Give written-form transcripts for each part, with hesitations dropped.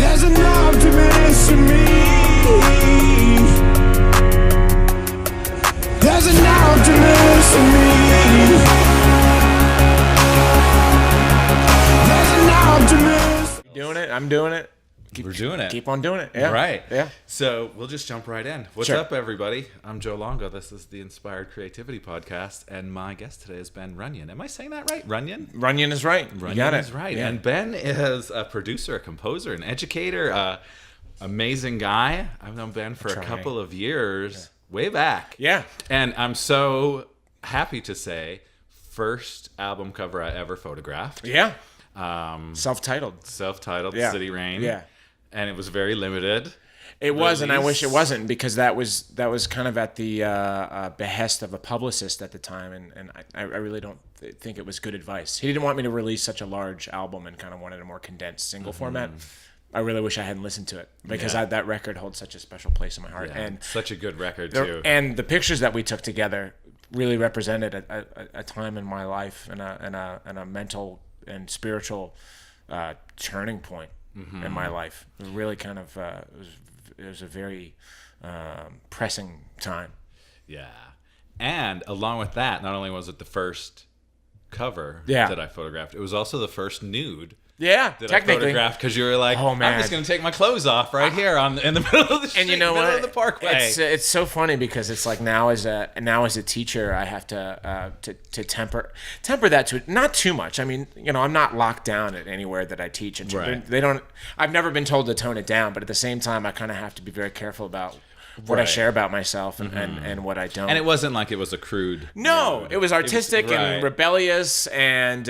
There's an optimist in me. There's an optimist in me. There's an optimist. Doing it. I'm doing it. We're doing it. Keep on doing it. Yeah. Right. Yeah. So we'll just jump right in. What's Sure. up, everybody? I'm Joe Longo. This is the Inspired Creativity Podcast, and my guest today is Ben Runyan. Am I saying that right? Runyan? Runyan is right. You got Runyan it. is right. Yeah. And Ben is a producer, a composer, an educator, amazing guy. I've known Ben for a couple of years, way back. Yeah. And I'm so happy to say, first album cover I ever photographed. Yeah. Self-titled. Self-titled, Yeah. City Rain. Yeah. And it was very limited. It was, and I release. wish it wasn't, because that was kind of at the behest of a publicist at the time, and I really don't think it was good advice. He didn't want me to release such a large album and kind of wanted a more condensed single format. I really wish I hadn't listened to it, because that record holds such a special place in my heart. Yeah, And such a good record, too. And the pictures that we took together really represented a time in my life and a mental and spiritual turning point in my life. It really kind of it was a very pressing time. Yeah. And along with that, not only was it the first cover Yeah. that I photographed, it was also the first nude Yeah, that I technically. photographed, because you were like, Oh, man. I'm just going to take my clothes off right here in the middle of the street, And you know middle what? of the parkway. It's so funny, because it's like now as a teacher, I have to temper that to not too much. I mean, I'm not locked down at anywhere that I teach, and Right. they don't. I've never been told to tone it down, but at the same time, I kind of have to be very careful about what I Right. share about myself and what I don't. And it wasn't like it was a crude. No, nude. it was artistic right. and rebellious and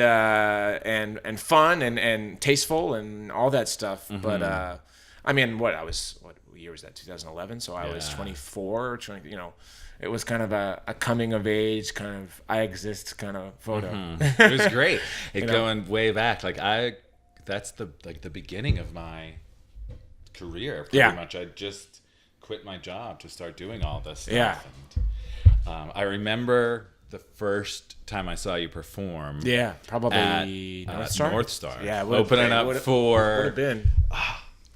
fun and tasteful and all that stuff. But I mean, what year was that? 2011. So I was Yeah. 24. It was kind of a coming of age kind of I exist kind of photo. It was great. know? Going way back, that's the beginning of my career. Pretty Yeah. much. I just quit my job to start doing all this stuff. Yeah. And, I remember the first time I saw you perform. Yeah, probably At North Star. North Star. Yeah, opening up for would have been.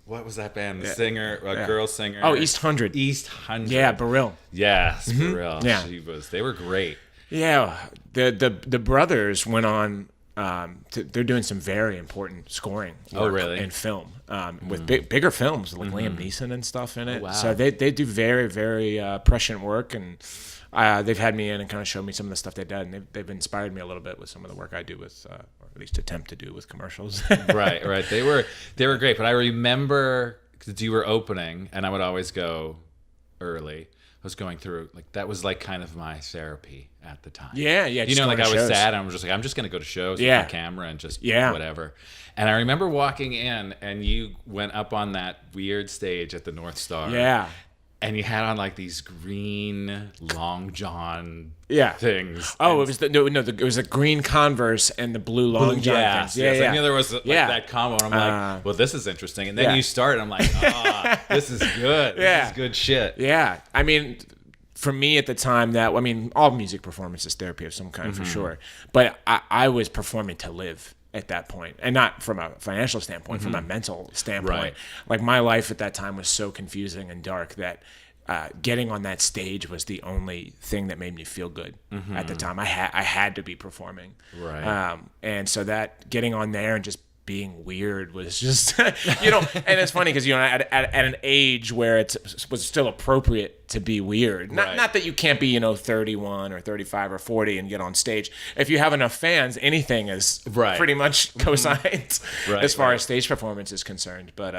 what was that band? The singer, girl singer. Oh, East 100. East 100. Yeah, Beryl. Yes, Beryl. Yeah. They were great. Yeah, the brothers went on. They're doing some very important scoring work really? in film with bigger films like Liam Neeson and stuff in it. wow. So they do very, very prescient work, and they've had me in and kind of showed me some of the stuff they've done. And they've inspired me a little bit with some of the work I do with, or at least attempt to do with commercials. Right. They were great. But I remember because you were opening, and I would always go early. I was going through that was kind of my therapy at the time. Yeah. Just I going to was shows. sad. And I was just I'm just gonna go to shows Yeah. with my camera and just Yeah. whatever. And I remember walking in, and you went up on that weird stage at the North Star. Yeah. And you had on these green long john Yeah. things. Oh, it was it was the green Converse and the blue long john things. Yes. Yeah. I knew there was that combo. And I'm like, well, this is interesting. And then you start, and I'm like, this is good. This is good shit. Yeah. I mean, for me at the time, all music performance is therapy of some kind for sure. But I was performing to live at that point, and not from a financial standpoint, from a mental standpoint. Right. Like my life at that time was so confusing and dark that getting on that stage was the only thing that made me feel good at the time. I had to be performing. Right. And so that getting on there and just being weird was just, and it's funny because, at an age where it was still appropriate to be weird. Not that you can't be, 31 or 35 or 40 and get on stage. If you have enough fans, anything is pretty much co-signed as far as stage performance is concerned. But,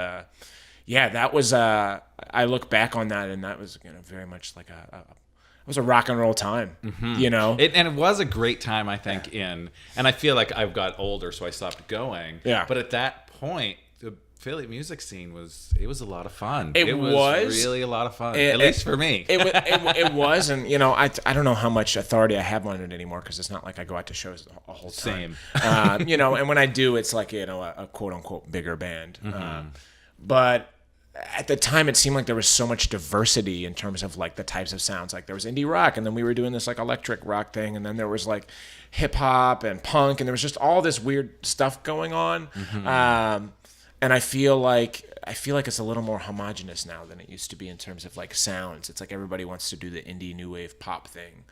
that was, I look back on that, and that was, very much like it was a rock and roll time, and it was a great time, I think, and I feel like I've got older, so I stopped going. Yeah. But at that point, the Philly music scene was a lot of fun. It was really a lot of fun, at least for me. It was, and I don't know how much authority I have on it anymore, because it's not like I go out to shows a whole time. Same. And when I do, it's like a quote unquote bigger band. But at the time, it seemed like there was so much diversity in terms of the types of sounds. Like there was indie rock, and then we were doing this electric rock thing, and then there was hip hop and punk, and there was just all this weird stuff going on. And I feel like I feel like it's a little more homogenous now than it used to be in terms of like sounds. It's like everybody wants to do the indie new wave pop thing.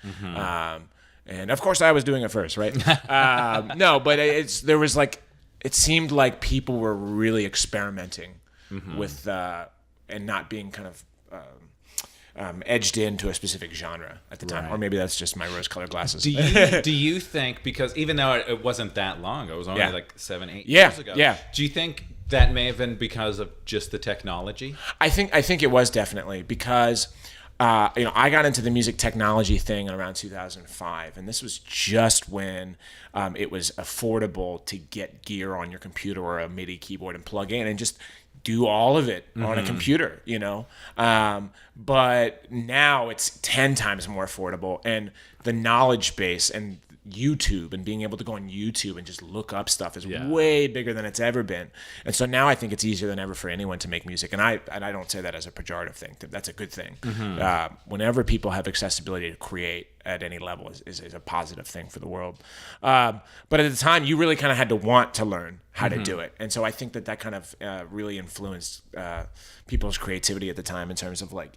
And of course I was doing it first, right? No, but there was like, it seemed like people were really experimenting with, and not being kind of, edged into a specific genre at the time. Or maybe that's just my rose-colored glasses. Do you think, because even though it wasn't that long ago, it was only like 7-8 years ago. Yeah. Do you think that may have been because of just the technology? I think it was definitely because I got into the music technology thing around 2005, and this was just when it was affordable to get gear on your computer or a MIDI keyboard and plug in and just do all of it on a computer, but now it's 10 times more affordable, and the knowledge base and YouTube and being able to go on YouTube and just look up stuff is way bigger than it's ever been. And so now I think it's easier than ever for anyone to make music. And I don't say that as a pejorative thing. That's a good thing. Whenever people have accessibility to create at any level is a positive thing for the world. But at the time, you really kind of had to want to learn how to do it. And so I think that kind of really influenced people's creativity at the time in terms of like,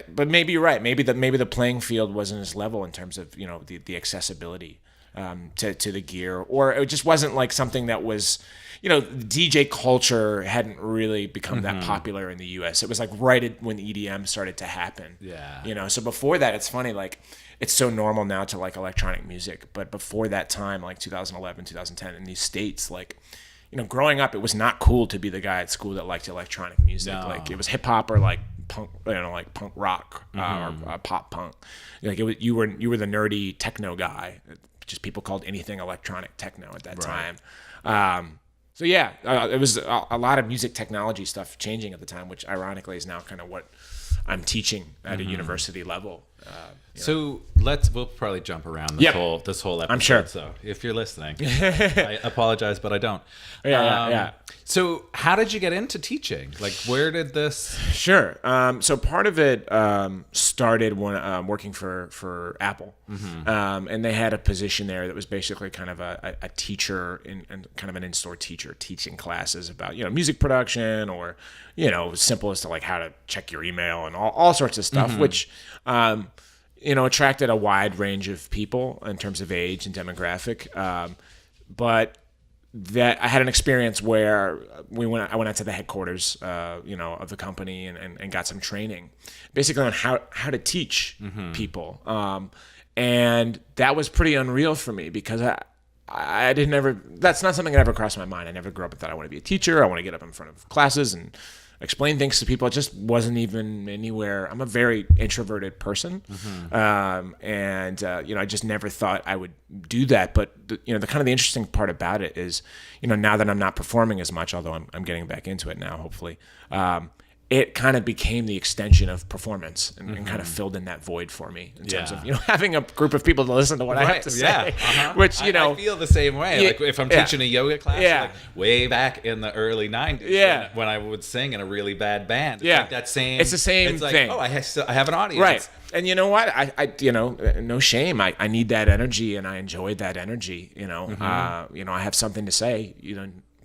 but maybe you're right. Maybe the playing field wasn't as level in terms of, the accessibility to the gear, or it just wasn't like something that was, DJ culture hadn't really become that popular in the US. It was like when EDM started to happen. Yeah. So before that, it's funny, like it's so normal now to like electronic music, but before that time, like 2011, 2010 in these States, like, growing up, it was not cool to be the guy at school that liked electronic music. No. Like it was hip hop or like punk, like punk rock or pop punk. Like you were the nerdy techno guy. Just people called anything electronic techno at that time. So yeah, it was a lot of music technology stuff changing at the time, which ironically is now kind of what I'm teaching at a university level. So we'll probably jump around this whole episode. I'm sure. So if you're listening, I apologize, but I don't. Yeah. So how did you get into teaching? Like, where did this? Sure. So part of it started when working for Apple, and they had a position there that was basically kind of a teacher and kind of an in-store teacher teaching classes about music production or simple as to like how to check your email and all sorts of stuff, which attracted a wide range of people in terms of age and demographic. But that I had an experience where I went out to the headquarters, of the company and got some training, basically on how to teach people. And that was pretty unreal for me because I didn't ever. That's not something that ever crossed my mind. I never grew up with that. I want to be a teacher. I want to get up in front of classes and explain things to people. It just wasn't even anywhere. I'm a very introverted person, and I just never thought I would do that. But the kind of the interesting part about it is, now that I'm not performing as much, although I'm getting back into it now, hopefully. It kind of became the extension of performance and kind of filled in that void for me in terms of, having a group of people to listen to what I have to say, which, I feel the same way. Like if I'm teaching a yoga class, like way back in the early 90s when I would sing in a really bad band. It's like that same, it's the same thing. Oh, I have an audience. Right. And you know what? I no shame. I need that energy and I enjoyed that energy, I have something to say,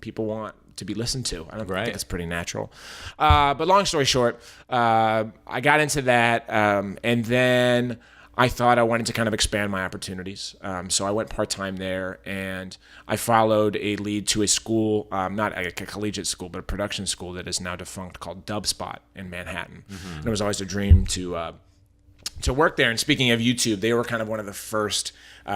people want to be listened to. I don't think it's pretty natural. But long story short, I got into that, and then I thought I wanted to kind of expand my opportunities. So I went part-time there, and I followed a lead to a school, not a collegiate school, but a production school that is now defunct called Dubspot in Manhattan. And it was always a dream to work there. And speaking of YouTube, they were kind of one of the first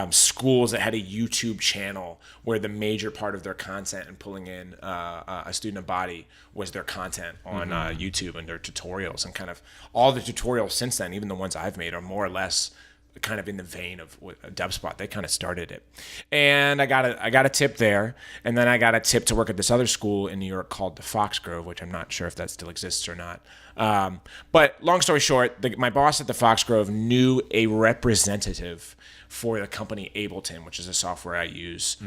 schools that had a YouTube channel where the major part of their content and pulling in a student body was their content on YouTube and their tutorials. And kind of all the tutorials since then, even the ones I've made, are more or less kind of in the vein of Dubspot. They kind of started it. And I got a tip there. And then I got a tip to work at this other school in New York called the Foxgrove, which I'm not sure if that still exists or not. But long story short, my boss at the Foxgrove knew a representative for the company Ableton, which is a software I use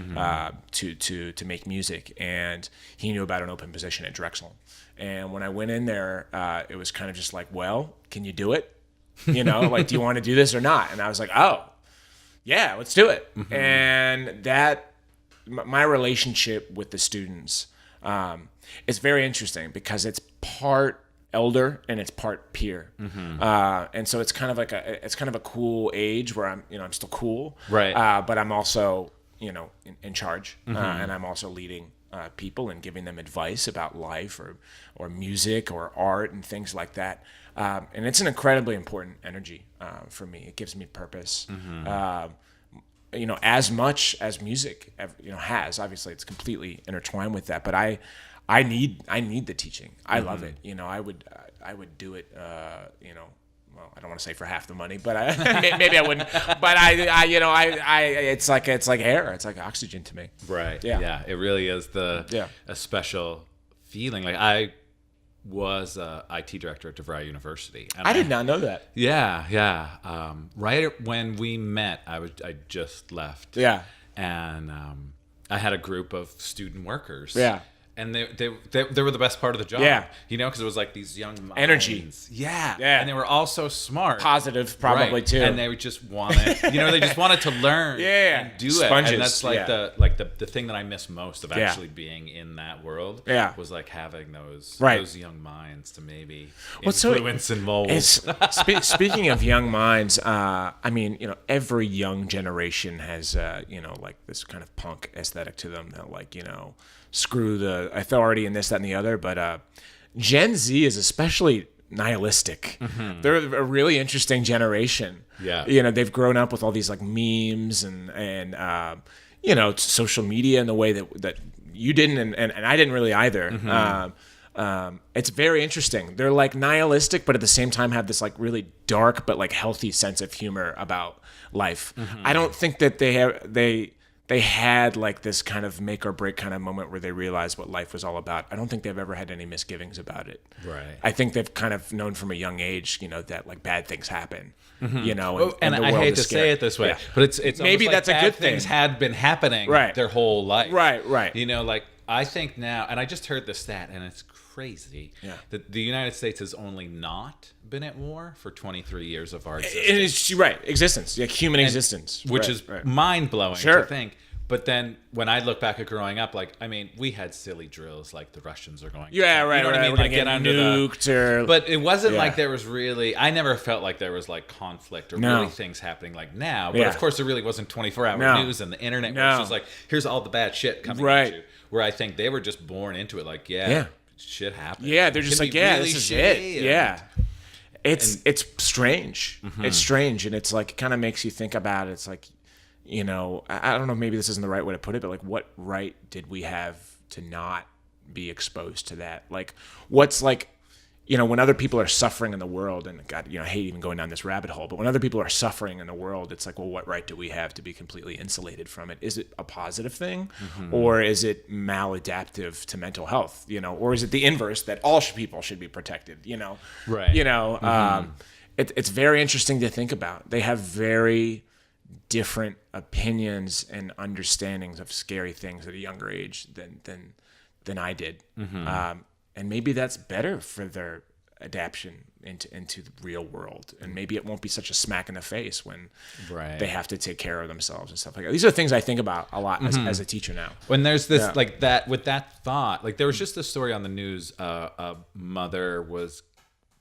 to make music. And he knew about an open position at Drexel. And when I went in there, it was kind of just like, well, can you do it? Like, do you want to do this or not? And I was like, oh, yeah, let's do it. And my relationship with the students It's very interesting because it's part elder and it's part peer, and so it's kind of like a cool age where I'm still cool, Right. But I'm also in charge, and I'm also leading people and giving them advice about life or music or art and things like that. And it's an incredibly important energy for me. It gives me purpose. As much as music, has. Obviously, it's completely intertwined with that. But I need the teaching. I love it. I would do it. Well, I don't want to say for half the money, but maybe I wouldn't. But it's like air. It's like oxygen to me. Right. Yeah. Yeah. It really is a special feeling. Like I was a IT director at DeVry University. And I did not know that. Yeah. Yeah. Right when we met, I just left. Yeah. And I had a group of student workers. Yeah. And they were the best part of the job. Yeah. Because it was like these young minds. Energy. Yeah. Yeah. And they were all so smart. Positive, probably Right. too. And they would just wanted, they just wanted to learn Yeah. and do Sponges. it. And that's like the thing that I miss most of actually being in that world. Yeah. Was like having those young minds to maybe so influence and mold. Speaking of young minds, every young generation has, like this kind of punk aesthetic to them that screw the authority and this, that, and the other. But Gen Z is especially nihilistic. Mm-hmm. They're a really interesting generation. Yeah. They've grown up with all these like memes and social media in the way that you didn't and I didn't really either. Mm-hmm. It's very interesting. They're like nihilistic, but at the same time have this like really dark but like healthy sense of humor about life. Mm-hmm. I don't think that they had like this kind of make or break kind of moment where they realized what life was all about. I don't think they've ever had any misgivings about it. Right. I think they've kind of known from a young age, that like bad things happen. Mm-hmm. And the I world hate to scary. say it this way, but it's maybe like that's a bad good thing. Things had been happening their whole life. Right. Like I think now, and I just heard this stat, and it's crazy. Yeah. That the United States has only not been at war for 23 years of our existence. It is right existence, human existence, which is mind blowing Sure. to think. But then when I look back at growing up, we had silly drills like the Russians are going. Yeah, right. You know what I mean? We're Like gonna get under nuked But it wasn't like there was really. I never felt like there was like conflict or really things happening like now. But of course, there really wasn't 24-hour news and the internet. Where it's just like here's all the bad shit coming at you. Where I think they were just born into it. Like shit happens. Yeah, they're just like this is it. Yeah. It's strange. Mm-hmm. It's strange, and it's like it kind of makes you think about it. It's like. I don't know, maybe this isn't the right way to put it, but like what right did we have to not be exposed to that? Like what's like, when other people are suffering in the world, and God, I hate even going down this rabbit hole, but when other people are suffering in the world, it's like, well, what right do we have to be completely insulated from it? Is it a positive thing, or is it maladaptive to mental health, or is it the inverse that all people should be protected, Right. It's very interesting to think about. They have very different opinions and understandings of scary things at a younger age than I did, and maybe that's better for their adaptation into the real world, and maybe it won't be such a smack in the face when they have to take care of themselves and stuff like that. These are things I think about a lot as a teacher now. When there's this like that with that thought, like there was just this story on the news, a mother was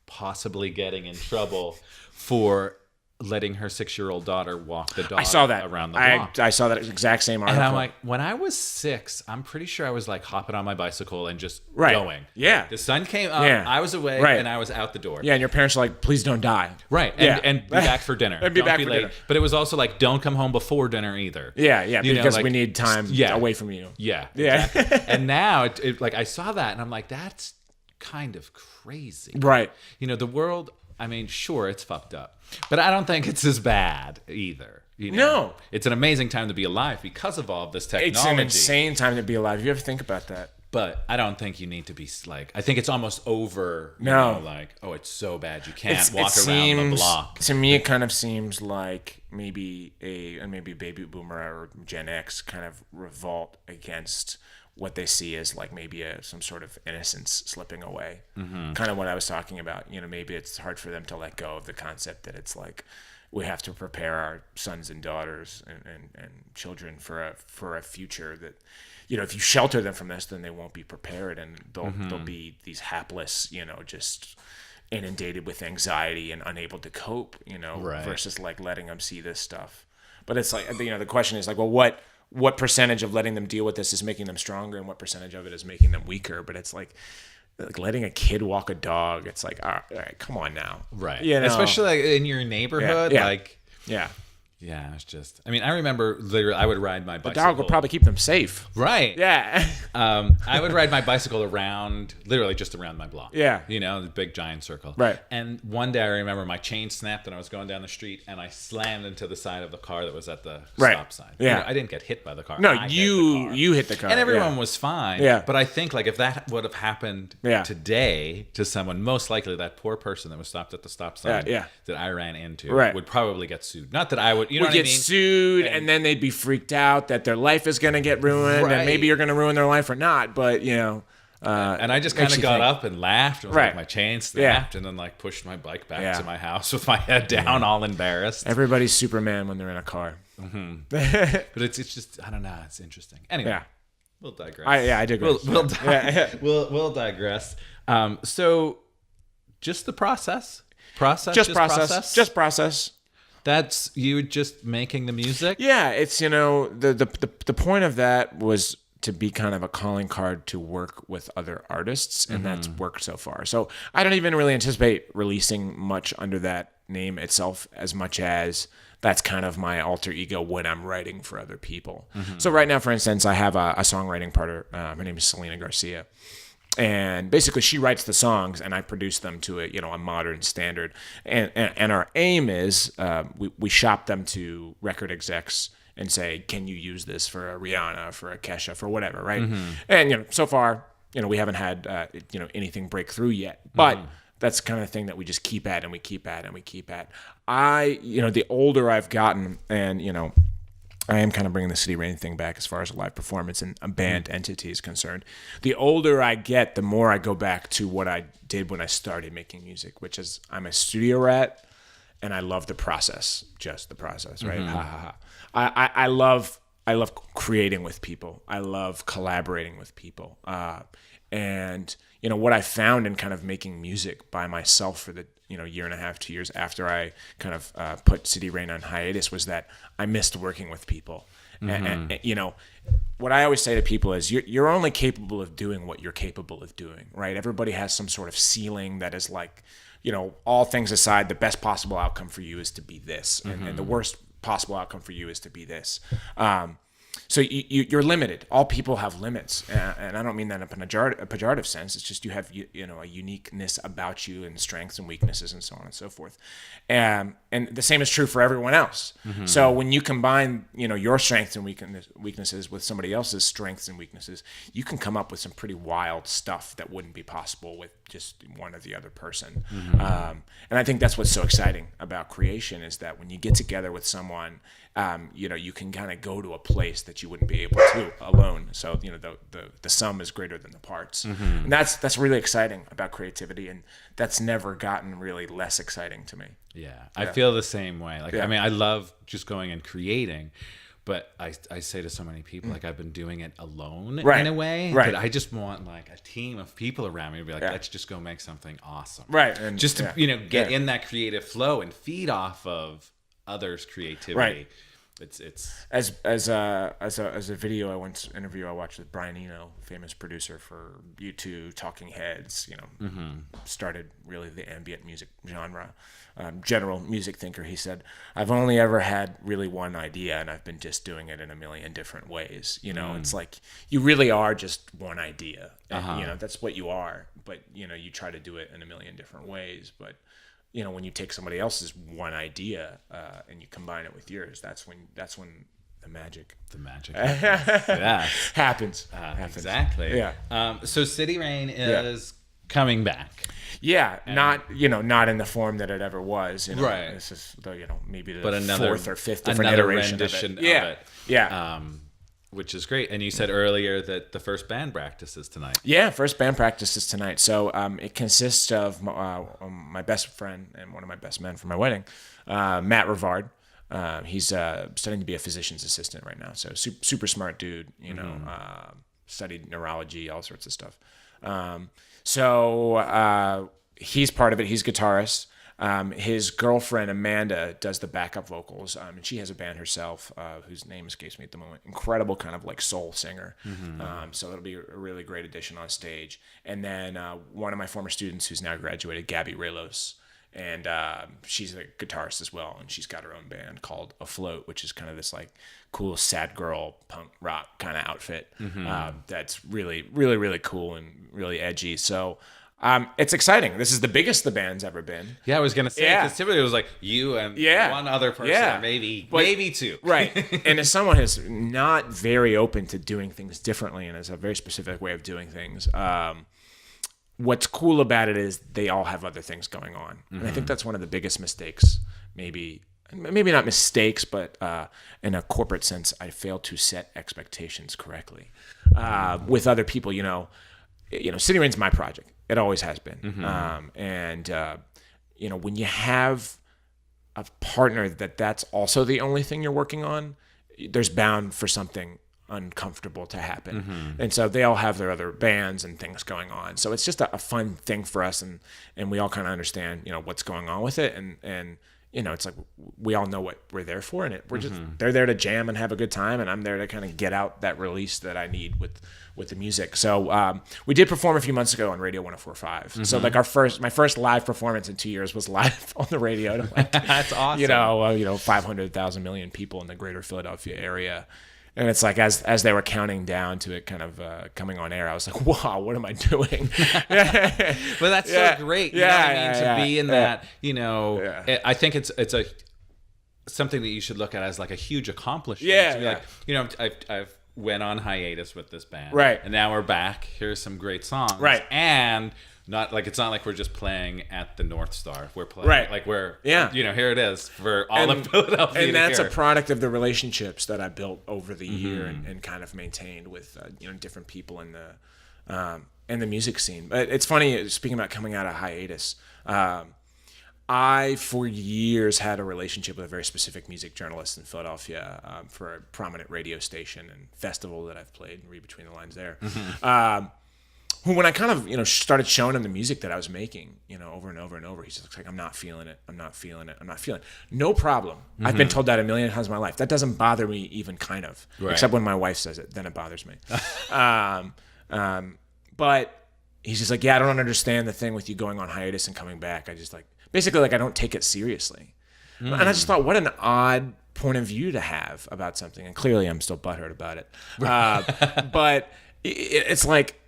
possibly getting in trouble for letting her 6-year-old daughter walk the dog. I saw that around the block. I saw that exact same article. And I'm like, when I was 6, I'm pretty sure I was like hopping on my bicycle and just Right. going. Yeah. Like, the sun came up, Yeah. I was away, Right. and I was out the door. Yeah, and your parents are like, please don't die. Right. And be back for dinner. And be Don't back be for late. dinner. But it was also like, don't come home before dinner either. Yeah, because like, we need time away from you. Yeah. Yeah. Exactly. And now, it like I saw that, and I'm like, that's kind of crazy. Right. The world, I mean, sure, it's fucked up. But I don't think it's as bad either. No. It's an amazing time to be alive because of all of this technology. It's an insane time to be alive. You ever think about that? But I don't think you need to be like, I think it's almost over. No. Like, oh, it's so bad you can't walk around the block. To me, it kind of seems like maybe maybe baby boomer or Gen X kind of revolt against what they see as like maybe some sort of innocence slipping away. Mm-hmm. Kind of what I was talking about. Maybe it's hard for them to let go of the concept that it's like, we have to prepare our sons and daughters and children for a future that, if you shelter them from this, then they won't be prepared, and they'll be these hapless, just inundated with anxiety and unable to cope, versus like letting them see this stuff. But it's like, the question is like, well, what percentage of letting them deal with this is making them stronger, and what percentage of it is making them weaker? But it's like letting a kid walk a dog. It's like, all right, come on now. Right. Especially like in your neighborhood. Yeah. Like, yeah, it's just, I mean, I remember literally I would ride my bicycle. The dog would probably keep them safe. Right. Yeah. I would ride my bicycle literally just around my block. Yeah. The big giant circle. Right. And one day I remember my chain snapped and I was going down the street and I slammed into the side of the car that was at the stop sign. Yeah. I didn't get hit by the car. No, you hit the car. And everyone was fine. Yeah. But I think like if that would have happened today to someone, most likely that poor person that was stopped at the stop sign that I ran into would probably get sued. Not that I would, what I mean? Sued, and then they'd be freaked out that their life is going to get ruined, and maybe you're going to ruin their life or not. But and I just kind of got up and laughed. It was like my chain snapped, and then like pushed my bike back to my house with my head down, all embarrassed. Everybody's Superman when they're in a car. But it's just, I don't know. It's interesting. Anyway, we'll digress. I digress. We'll digress. So, just the process. Just process. That's you just making the music? Yeah, it's the point of that was to be kind of a calling card to work with other artists, and that's worked so far. So I don't even really anticipate releasing much under that name itself, as much as that's kind of my alter ego when I'm writing for other people. So right now, for instance, I have a songwriting partner. Her name is Selena Garcia. And basically, she writes the songs, and I produce them to a modern standard. And our aim is we shop them to record execs and say, can you use this for a Rihanna, for a Kesha, for whatever, right? And so far, we haven't had anything break through yet, but that's the kind of thing that we just keep at and we keep at and we keep at. The older I've gotten, and I am kind of bringing the City Rain thing back as far as a live performance and a band entity is concerned. The older I get, the more I go back to what I did when I started making music, which is I'm a studio rat, and I love the process, just the process, right? I love creating with people. I love collaborating with people. And what I found in kind of making music by myself for the year and a half, 2 years after I kind of put City Rain on hiatus was that I missed working with people. And what I always say to people is you're only capable of doing what you're capable of doing, right? Everybody has some sort of ceiling that is like, all things aside, the best possible outcome for you is to be this, and the worst possible outcome for you is to be this. So you're limited. All people have limits, and I don't mean that in a pejorative sense. It's just you have a uniqueness about you, and strengths and weaknesses, and so on and so forth. And the same is true for everyone else. So when you combine your strengths and weaknesses with somebody else's strengths and weaknesses, you can come up with some pretty wild stuff that wouldn't be possible with just one or the other person. And I think that's what's so exciting about creation, is that when you get together with someone, you can kind of go to a place that you wouldn't be able to alone. So the sum is greater than the parts, and that's really exciting about creativity, and that's never gotten really less exciting to me. I feel the same way. Like I mean, I love just going and creating, but I say to so many people, like I've been doing it alone in a way, but I just want like a team of people around me to be like, let's just go make something awesome, right? And just to get in that creative flow and feed off of others' creativity. Right. It's as a video interview I watched with Brian Eno, famous producer for U2, Talking Heads, started really the ambient music genre, general music thinker. He said, I've only ever had really one idea, and I've been just doing it in a million different ways. It's like you really are just one idea, and that's what you are, but you try to do it in a million different ways. But when you take somebody else's one idea and you combine it with yours, that's when the magic happens. Exactly. Yeah. So City Rain is coming back. Yeah, not in the form that it ever was. Right. This is maybe the but another, fourth or fifth different iteration rendition of it. of it. Yeah. Which is great. And you said earlier that the first band practice is tonight. Yeah, first band practice is tonight. So it consists of my best friend and one of my best men for my wedding, Matt Rivard. He's studying to be a physician's assistant right now. So super smart dude, you know, studied neurology, all sorts of stuff. So he's part of it. He's guitarist. His girlfriend Amanda does the backup vocals, and she has a band herself, whose name escapes me at the moment. Incredible kind of like soul singer. So it'll be a really great addition on stage. And then one of my former students who's now graduated, Gabby Raylos, and she's a guitarist as well, and she's got her own band called Afloat, which is kind of this like cool sad girl punk rock kind of outfit. That's really, really, really cool and really edgy. So it's exciting. This is the biggest the band's ever been. Yeah, I was gonna say, because typically it was like you and one other person, maybe two. Right. And as someone who's not very open to doing things differently and has a very specific way of doing things, what's cool about it is they all have other things going on. And I think that's one of the biggest mistakes, maybe not mistakes, but in a corporate sense, I failed to set expectations correctly. With other people, you know, City Rain's my project. It always has been. You know, when you have a partner that's also the only thing you're working on, there's bound for something uncomfortable to happen. And so they all have their other bands and things going on. So it's just a fun thing for us, and we all kind of understand, you know, what's going on with it. And you know, it's like we all know what we're there for, and we're just they're there to jam and have a good time, and I'm there to kind of get out that release that I need with the music. So we did perform a few months ago on Radio 104.5. So like my first live performance in 2 years was live on the radio to like, that's awesome. You know, 500,000 million people in the greater Philadelphia area. And it's like as they were counting down to it kind of coming on air, I was like, wow, what am I doing? But that's so great. You know what I mean? To be in that, you know, I think it's something that you should look at as like a huge accomplishment. To be like, you know, I've went on hiatus with this band. Right. And now we're back. Here's some great songs. Right. And it's not like we're just playing at the North Star. We're playing like we're you know, here it is for all of Philadelphia. And that's a product of the relationships that I built over the year and kind of maintained with you know, different people in the music scene. But it's funny, speaking about coming out of hiatus, I for years had a relationship with a very specific music journalist in Philadelphia for a prominent radio station and festival that I've played, read between the lines there. Who, when I kind of, you know, started showing him the music that I was making, you know, over and over and over, he's just like, I'm not feeling it. I'm not feeling it. I'm not feeling it. No problem. I've been told that a million times in my life. That doesn't bother me even kind of, except when my wife says it, then it bothers me. But he's just like, yeah, I don't understand the thing with you going on hiatus and coming back. I just like, basically like, I don't take it seriously. And I just thought, what an odd point of view to have about something. And clearly I'm still butthurt about it. But it's like,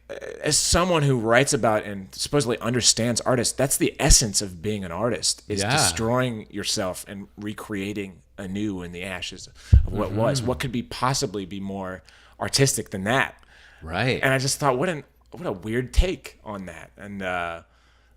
as someone who writes about and supposedly understands artists, that's the essence of being an artist, is destroying yourself and recreating anew in the ashes of what was. What could possibly be more artistic than that? Right. And I just thought, what a weird take on that. And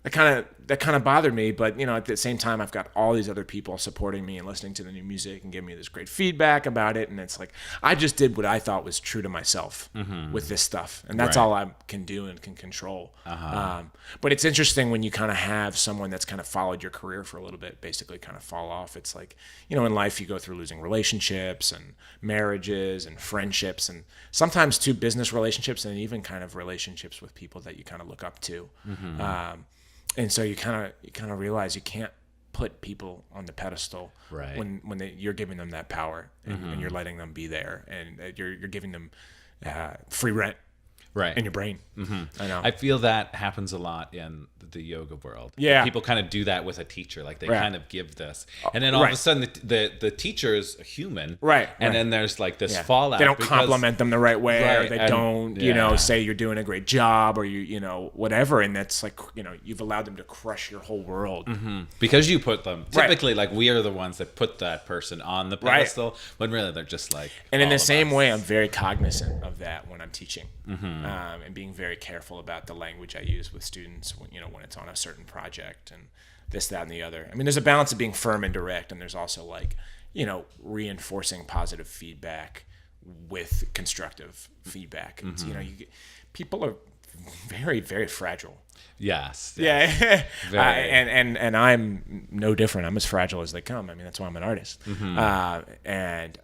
that kind of bothered me, but you know, at the same time, I've got all these other people supporting me and listening to the new music and giving me this great feedback about it, and it's like I just did what I thought was true to myself with this stuff, and that's all I can do and can control. But it's interesting when you kind of have someone that's kind of followed your career for a little bit, basically kind of fall off. It's like, you know, in life you go through losing relationships and marriages and friendships, and sometimes too business relationships, and even kind of relationships with people that you kind of look up to. And so you kind of realize you can't put people on the pedestal when you're giving them that power and you're letting them be there, and you're giving them free rent in your brain. I know. I feel that happens a lot in the yoga world. Yeah. People kind of do that with a teacher. Like they kind of give this. And then all of a sudden the teacher is a human. And then there's like this fallout. They don't compliment them the right way. Or they don't, you know, say you're doing a great job, or you know, whatever. And that's like, you know, you've allowed them to crush your whole world. Because you put them. Typically, like we are the ones that put that person on the pedestal, when really they're just like. And in the same way, I'm very cognizant of that when I'm teaching. And being very careful about the language I use with students when, you know, when it's on a certain project and this, that, and the other. I mean, there's a balance of being firm and direct, and there's also like, you know, reinforcing positive feedback with constructive feedback. It's, people are very, very fragile. Yes. Yeah. And I'm no different. I'm as fragile as they come. I mean, that's why I'm an artist. And,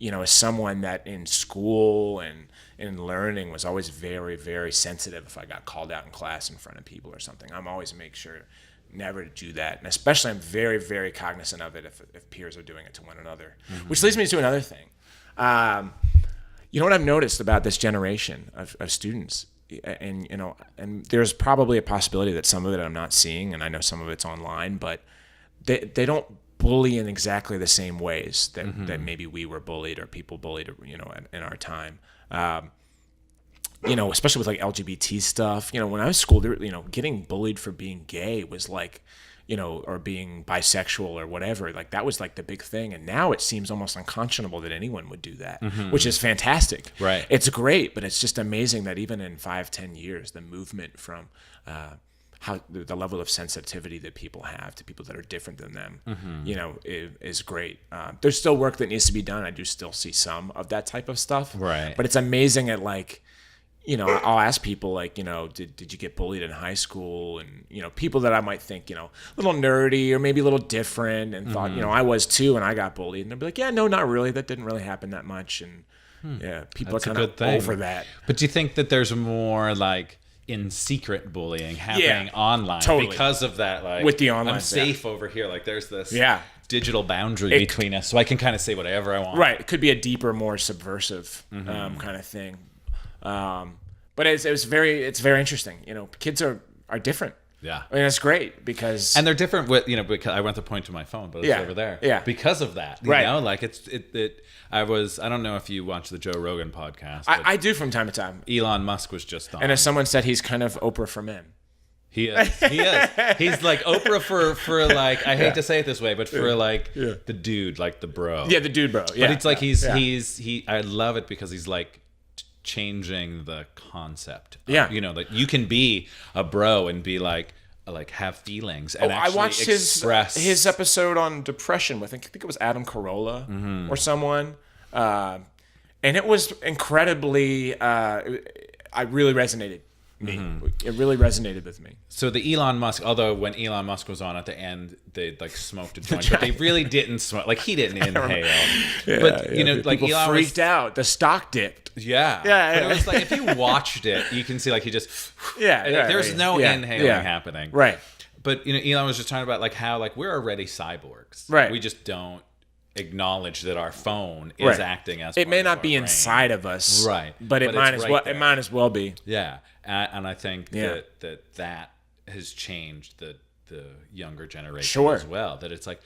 as someone that in school and in learning was always very, very sensitive if I got called out in class in front of people or something. I'm always make sure never to do that. And especially I'm very, very cognizant of it if peers are doing it to one another. Which leads me to another thing. What I've noticed about this generation of students, and there's probably a possibility that some of it I'm not seeing, and I know some of it's online, but they don't bully in exactly the same ways that maybe we were bullied or people bullied, in our time. Especially with like LGBT stuff. When I was in school, getting bullied for being gay was like, or being bisexual or whatever, like that was like the big thing. And now it seems almost unconscionable that anyone would do that, which is fantastic. Right. It's great, but it's just amazing that even in 5-10 years, the movement from how the level of sensitivity that people have to people that are different than them, is great. There's still work that needs to be done. I do still see some of that type of stuff. Right. But it's amazing at like, I'll ask people like, did you get bullied in high school? And, people that I might think, a little nerdy or maybe a little different and thought, I was too and I got bullied. And they'll be like, yeah, no, not really. That didn't really happen that much. And yeah, people That's are kind of over that. But do you think that there's more like in secret bullying happening online because of that? Like with the online, I'm safe over here. Like there's this digital boundary it, between us, so I can kind of say whatever I want. Right. It could be a deeper, more subversive kind of thing. But it's very interesting. Kids are different. Yeah. I mean, it's great because... And they're different with, because I went to point to my phone, but it's over there. Yeah. Because of that. You know, like I don't know if you watch the Joe Rogan podcast. I do from time to time. Elon Musk was just on. And as someone said, he's kind of Oprah for men. He is. He's like Oprah for like, I hate to say it this way, but for like the dude, like the bro. Yeah, the dude bro. Yeah. But it's like I love it because he's like changing the concept. That you can be a bro and be like have feelings and actually I watched express his episode on depression with I think it was Adam Carolla or someone, and it was incredibly. I really resonated. It really resonated with me. So the Elon Musk, although when Elon Musk was on at the end, they like smoked a joint, but they really didn't smoke. Like he didn't inhale. But like people Elon freaked out. The stock dipped. Yeah. But it was like if you watched it, you can see like he just there's no inhaling happening. Right. But Elon was just talking about like how like we're already cyborgs. Right. We just don't acknowledge that our phone is acting as it may not be brain. Inside of us. Right. But it might as well be. Yeah. And I think that has changed the younger generation as well. That it's like,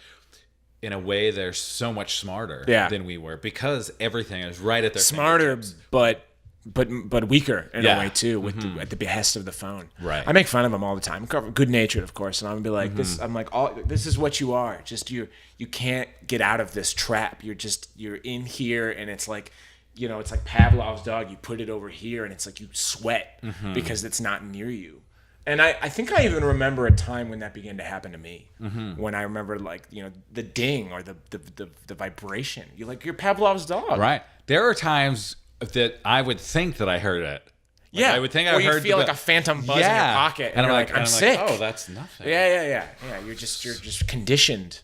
in a way, they're so much smarter than we were because everything is right at their fingertips. but weaker in a way too, with at the behest of the phone. Right. I make fun of them all the time. Good natured, of course, and I'm gonna be like this. I'm like, this is what you are. Just you can't get out of this trap. You're in here, and it's like. It's like Pavlov's dog. You put it over here, and it's like you sweat because it's not near you. And I think I even remember a time when that began to happen to me. When I remember like the ding or the vibration. You're Pavlov's dog. Right. There are times that I would think that I heard it. I would think I heard. Or you feel like a phantom buzz in your pocket, and I'm like, I'm sick. Like, oh, that's nothing. Yeah. You're just conditioned.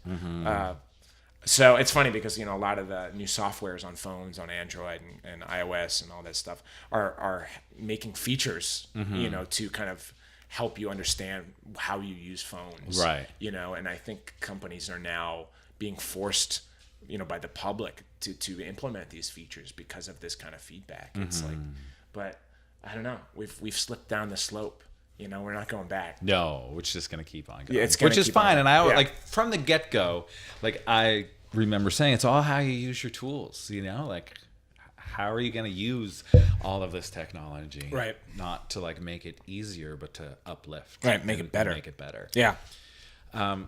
So it's funny because a lot of the new softwares on phones, on Android and iOS and all that stuff are making features, to kind of help you understand how you use phones, right? And I think companies are now being forced, by the public to implement these features because of this kind of feedback. It's like, but I don't know, we've slipped down the slope. We're not going back. No, it's just going to keep on going. Yeah, which is fine. And I like from the get-go, like I remember saying, it's all how you use your tools, like how are you going to use all of this technology? Right. Not to like make it easier, but to uplift. Right. Make it better. Yeah.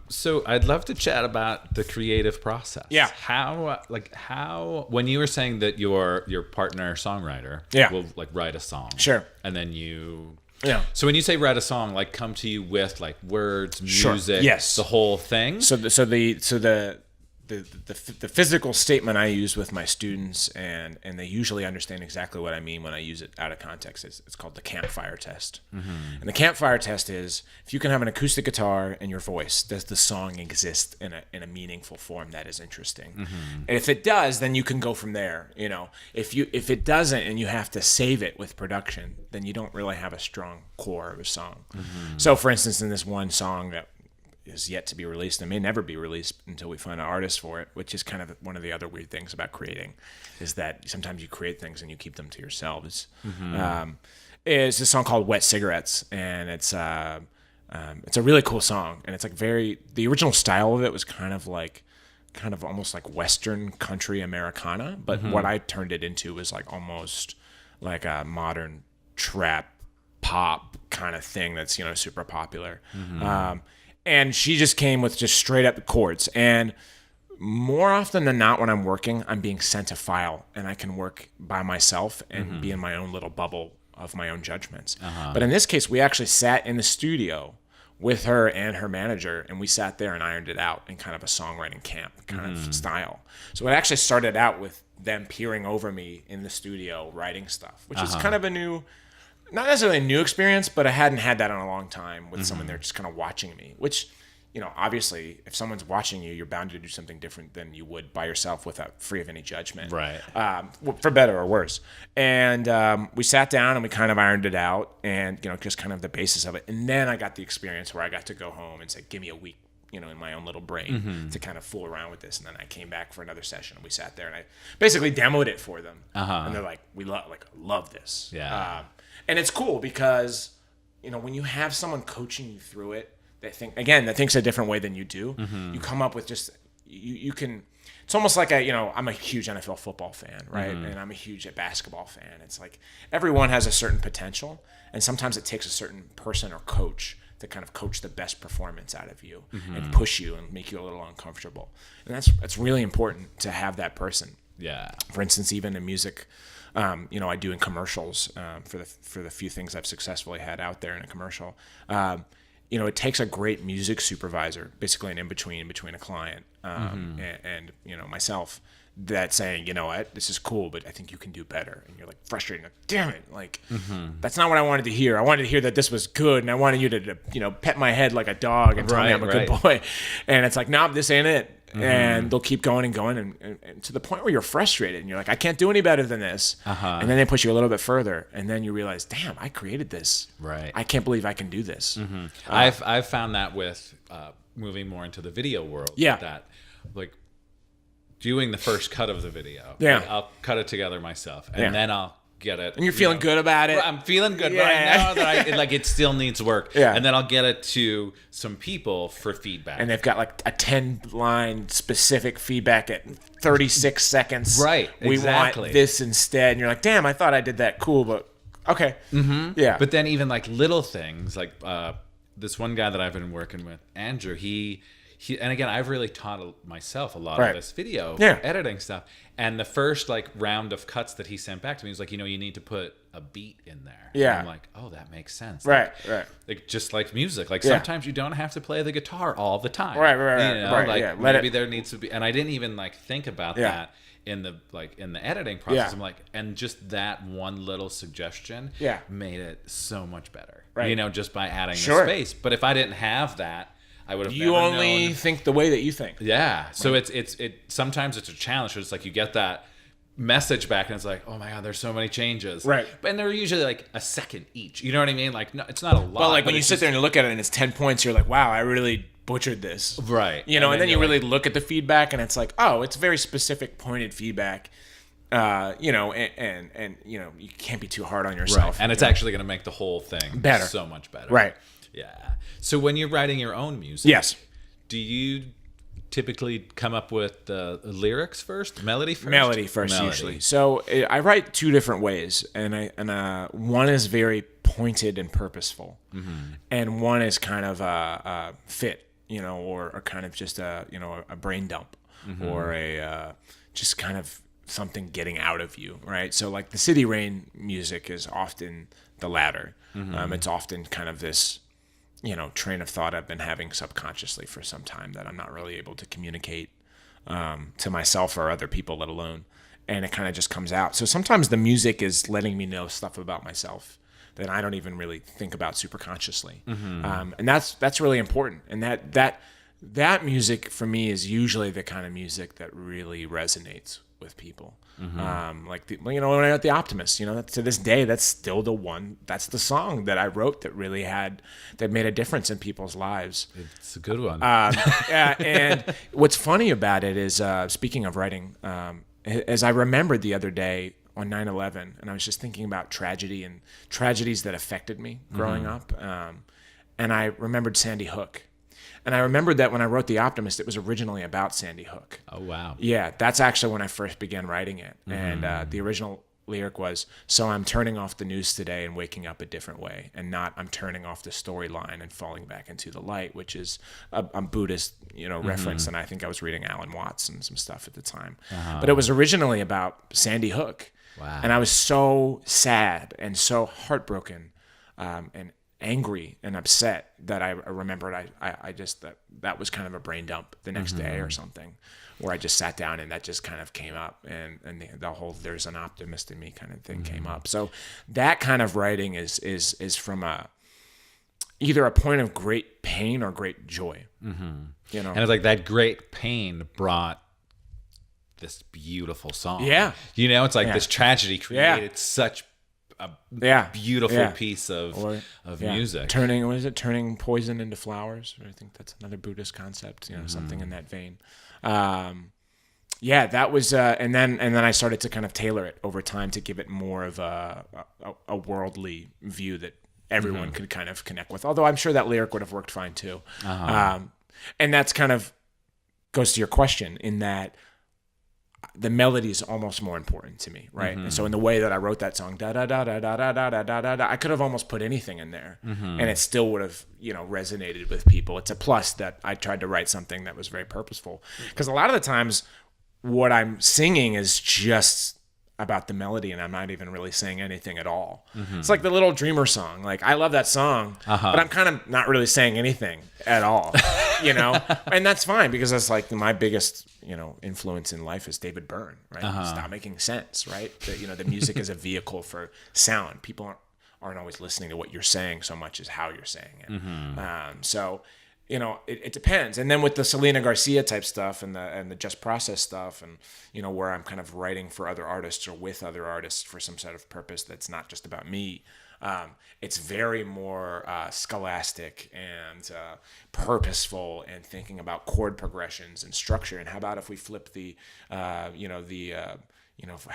So I'd love to chat about the creative process. Yeah. How when you were saying that your partner songwriter will like write a song. Sure. And then you... Yeah. So when you say write a song, like come to you with like words, music, yes, the whole thing. So the the physical statement I use with my students, and they usually understand exactly what I mean when I use it out of context. It's called the campfire test. And the campfire test is, if you can have an acoustic guitar and your voice, does the song exist in a meaningful form that is interesting? And if it does, then you can go from there. You know, if it doesn't and you have to save it with production, then you don't really have a strong core of a song. So, for instance, in this one song that is yet to be released and may never be released until we find an artist for it, which is kind of one of the other weird things about creating, is that sometimes you create things and you keep them to yourselves. Is a song called Wet Cigarettes, and it's a really cool song, and it's like the original style of it was kind of almost like Western country Americana, but what I turned it into was like almost like a modern trap pop kind of thing that's, you know, super popular. And she just came with just straight up chords. And more often than not, when I'm working, I'm being sent a file, and I can work by myself and be in my own little bubble of my own judgments. But in this case, we actually sat in the studio with her and her manager, and we sat there and ironed it out in kind of a songwriting camp kind of style. So it actually started out with them peering over me in the studio writing stuff, which is kind of a new... not necessarily a new experience, but I hadn't had that in a long time with someone there just kind of watching me, which, you know, obviously if someone's watching you, you're bound to do something different than you would by yourself without free of any judgment. Right. For better or worse. And we sat down and we kind of ironed it out, and, you know, just kind of the basis of it. And then I got the experience where I got to go home and say, give me a week, you know, in my own little brain to kind of fool around with this. And then I came back for another session, and we sat there and I basically demoed it for them. And they're like, we love this. Yeah. And it's cool because, you know, when you have someone coaching you through it, that thinks a different way than you do, you come up with just, you can, it's almost like I'm a huge NFL football fan, right? And I'm a huge basketball fan. It's like everyone has a certain potential, and sometimes it takes a certain person or coach to kind of coach the best performance out of you and push you and make you a little uncomfortable. And that's really important to have that person. Yeah. For instance, even in music, you know, I do in commercials for the few things I've successfully had out there in a commercial. You know, it takes a great music supervisor, basically an in-between between a client and, you know, myself, that's saying, you know what, this is cool, but I think you can do better. And you're like frustrated, like, damn it, like, that's not what I wanted to hear. I wanted to hear that this was good, and I wanted you to, you know, pet my head like a dog and tell me I'm a good boy. And it's like, no, this ain't it. And they'll keep going and going, and to the point where you're frustrated, and you're like, I can't do any better than this. And then they push you a little bit further, and then you realize, damn, I created this. Right. I can't believe I can do this. I've found that with moving more into the video world. Yeah. That, like, doing the first cut of the video. Yeah. Like, I'll cut it together myself, and then I'll get it. And you're feeling good about it. I'm feeling good, but I know that it still needs work. Yeah. And then I'll get it to some people for feedback. And they've got like a 10-line specific feedback at 36 seconds. Right, We exactly. want this instead. And you're like, damn, I thought I did that cool, but okay. Yeah. But then even like little things, like this one guy that I've been working with, Andrew, he and again, I've really taught myself a lot of this video editing stuff. And the first like round of cuts that he sent back to me was like, you know, you need to put a beat in there. Yeah. And I'm like, oh, that makes sense. Right. Like just like music. Like sometimes you don't have to play the guitar all the time. Right. You know, like yeah. maybe there needs to be, and I didn't even like think about that in the editing process. Yeah. I'm like, and just that one little suggestion made it so much better. Right. You know, just by adding the space. But if I didn't have that, I would have You never only known. think the way that you think. Yeah. So it's sometimes it's a challenge. It's like you get that message back and it's like, oh my God, there's so many changes. Right. And they're usually like a second each. You know what I mean? Like, no, it's not a lot. Well, like when you sit there and you look at it and it's 10 points, you're like, wow, I really butchered this. Right. You know, and then you really look at the feedback and it's like, oh, it's very specific, pointed feedback. You know, and you know, you can't be too hard on yourself. Right. And it's actually going to make the whole thing better. So much better. Right. Yeah. So when you're writing your own music, yes, do you typically come up with the lyrics first, melody first? Melody first, usually. So I write two different ways, and one is very pointed and purposeful, and one is kind of a fit, you know, or kind of just a brain dump, or a just kind of something getting out of you, right? So like the City Rain music is often the latter. It's often kind of this, you know, train of thought I've been having subconsciously for some time that I'm not really able to communicate to myself or other people, let alone. And it kind of just comes out. So sometimes the music is letting me know stuff about myself that I don't even really think about super consciously. And that's really important. And that music for me is usually the kind of music that really resonates with people. Like when I wrote The Optimist, to this day, that's still that's the song that I wrote that really that made a difference in people's lives. It's a good one. And what's funny about it is, speaking of writing, as I remembered the other day on 9/11, and I was just thinking about tragedy and tragedies that affected me growing up. And I remembered Sandy Hook. And I remembered that when I wrote The Optimist, it was originally about Sandy Hook. Oh, wow. Yeah, that's actually when I first began writing it. And the original lyric was, so I'm turning off the news today and waking up a different way, and not I'm turning off the storyline and falling back into the light, which is a Buddhist, reference. And I think I was reading Alan Watts and some stuff at the time. But it was originally about Sandy Hook. Wow. And I was so sad and so heartbroken and angry and upset that I remembered I just that was kind of a brain dump the next day or something, where I just sat down and that just kind of came up, and the whole "there's an optimist in me" kind of thing came up. So that kind of writing is from either a point of great pain or great joy. And it's like that great pain brought this beautiful song. Yeah. It's like this tragedy created such a beautiful piece of music. Turning poison into flowers? I think that's another Buddhist concept, something in that vein. That was, and then I started to kind of tailor it over time to give it more of a worldly view that everyone could kind of connect with. Although I'm sure that lyric would have worked fine too. And that's kind of goes to your question in that the melody is almost more important to me, right? And so in the way that I wrote that song, da da da da da da da da da da, I could have almost put anything in there, and it still would have, resonated with people. It's a plus that I tried to write something that was very purposeful, because a lot of the times, what I'm singing is just about the melody, and I'm not even really saying anything at all. It's like the Little Dreamer song. Like, I love that song, but I'm kind of not really saying anything at all, and that's fine, because that's like my biggest, influence in life is David Byrne, right? Stop making sense, right? The music is a vehicle for sound. People aren't always listening to what you're saying so much as how you're saying it. So, it depends. And then with the Selena Garcia type stuff and the Just Process stuff, and where I'm kind of writing for other artists or with other artists for some sort of purpose that's not just about me. It's very more scholastic and purposeful, and thinking about chord progressions and structure. And how about if we flip how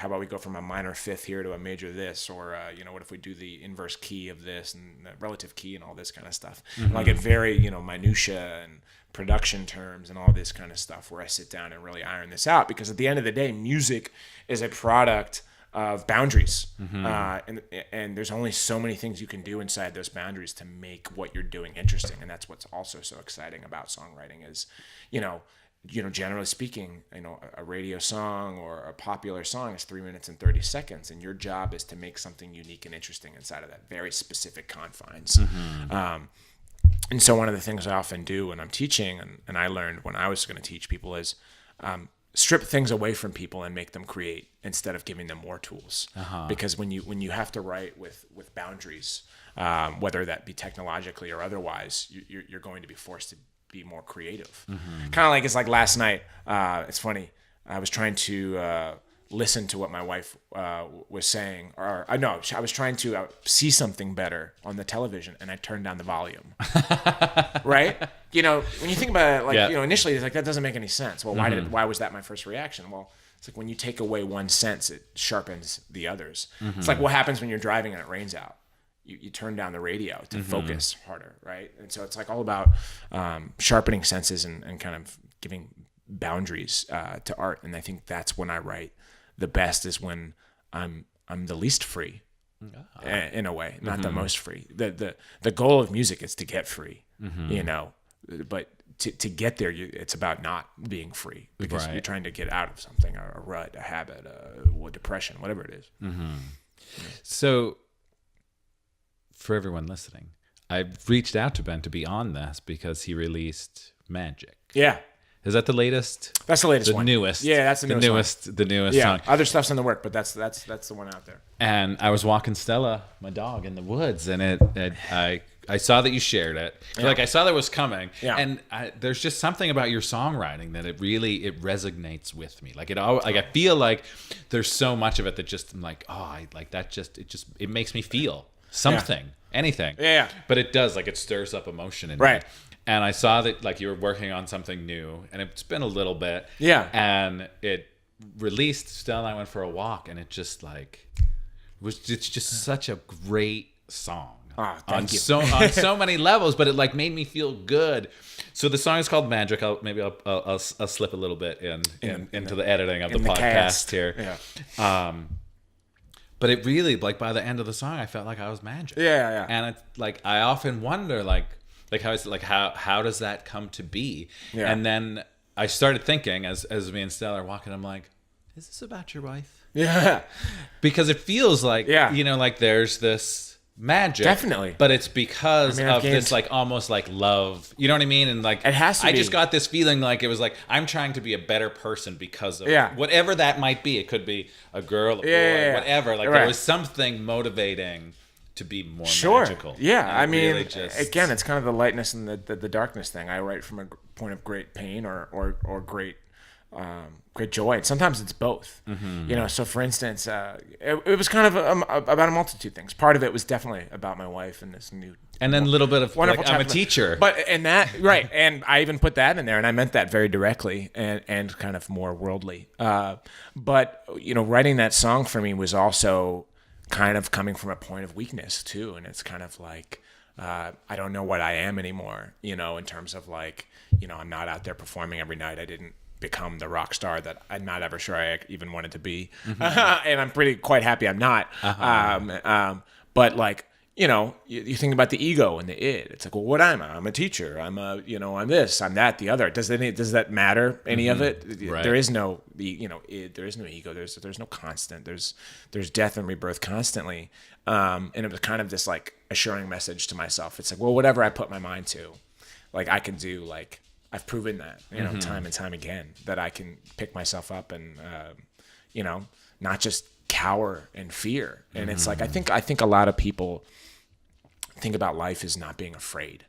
about we go from a minor fifth here to a major this, or what if we do the inverse key of this and the relative key and all this kind of stuff. And I get very minutia and production terms and all this kind of stuff, where I sit down and really iron this out, because at the end of the day, music is a product of boundaries, and there's only so many things you can do inside those boundaries to make what you're doing interesting. And that's what's also so exciting about songwriting is, generally speaking, a radio song or a popular song is 3 minutes and 30 seconds, and your job is to make something unique and interesting inside of that very specific confines. And so one of the things I often do when I'm teaching, and I learned when I was going to teach people, is strip things away from people and make them create instead of giving them more tools. Because when you have to write with boundaries, whether that be technologically or otherwise, you're going to be forced to be more creative. Kind of like, it's like last night, it's funny, I was trying to listen to what my wife was saying, or I was trying to see something better on the television, and I turned down the volume. Right? When you think about it, like, initially it's like, that doesn't make any sense. Well, why was that my first reaction? Well, it's like when you take away one sense, it sharpens the others. It's like what happens when you're driving and it rains out. You turn down the radio to focus harder, right? And so it's like all about sharpening senses and kind of giving boundaries to art. And I think that's when I write the best, is when I'm the least free, in a way, not the most free. The goal of music is to get free, but to get there, it's about not being free, because you're trying to get out of something, a rut, a habit, a depression, whatever it is. So, for everyone listening, I reached out to Ben to be on this because he released Magic. Yeah. Is that the latest? That's the latest one. The newest. Yeah, that's the newest The newest song. Other stuff's in the work, but that's the one out there. And I was walking Stella, my dog, in the woods, and I saw that you shared it. Like I saw that was coming. Yeah. And there's just something about your songwriting that it resonates with me. Like I feel like there's so much of it that just I'm like, it makes me feel something, anything. Yeah. But it does, like it stirs up emotion in me. And I saw that like you were working on something new, and it's been a little bit. Yeah. And it released. Stella and I went for a walk, and it just it's just such a great song. Thank you. On so many levels, but it like made me feel good. So the song is called Magic. I'll slip a little bit into the editing of the podcast here. Yeah. But it really, like by the end of the song, I felt like I was magic. Yeah. And it's like I often wonder how does that come to be? Yeah. And then I started thinking as me and Stella are walking, I'm like, is this about your wife? Yeah. Because it feels like like there's this magic. Definitely. But it's because of this like almost like love. You know what I mean? And like it has to I be. just got this feeling like it was like I'm trying to be a better person because of whatever that might be. It could be a girl, a boy, whatever. Like there was something motivating to be more magical. Yeah, and I mean, again, it's kind of the lightness and the darkness thing. I write from a point of great pain or great joy. And sometimes it's both. Mm-hmm. So for instance, it was kind of about a multitude of things. Part of it was definitely about my wife and this new. And then a little bit of like, I'm a teacher. And I even put that in there, and I meant that very directly and kind of more worldly. But writing that song for me was also kind of coming from a point of weakness too, and it's kind of like I don't know what I am anymore, in terms of like, I'm not out there performing every night. I didn't become the rock star that I'm not ever sure I even wanted to be. Mm-hmm. And I'm quite happy I'm not. But like, you think about the ego and the id. It's like, well, what am I? I'm a teacher. I'm I'm this, I'm that, the other. Does that matter? Any of it? Right. There is no id. There is no ego. There's no constant. There's death and rebirth constantly. And it was kind of this like assuring message to myself. It's like, well, whatever I put my mind to, like I can do. Like I've proven that, time and time again, that I can pick myself up and not just cower and fear. And it's like I think a lot of people think about life as not being afraid.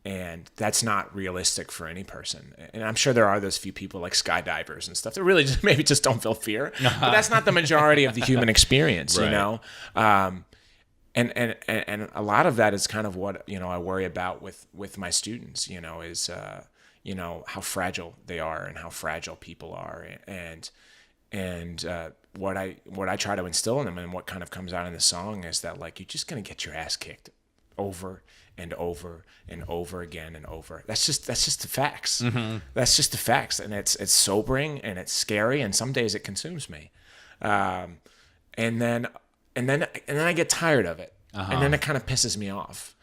And that's not realistic for any person. And I'm sure there are those few people like skydivers and stuff that really maybe just don't feel fear. But that's not the majority of the human experience, right. And a lot of that is kind of what, I worry about with my students, is, how fragile they are and how fragile people are. And what I try to instill in them and what kind of comes out in the song is that like, you're just going to get your ass kicked over and over and over again and over. That's just the facts. Mm-hmm. That's just the facts. And it's sobering and it's scary. And some days it consumes me. And then I get tired of it. And then it kind of pisses me off.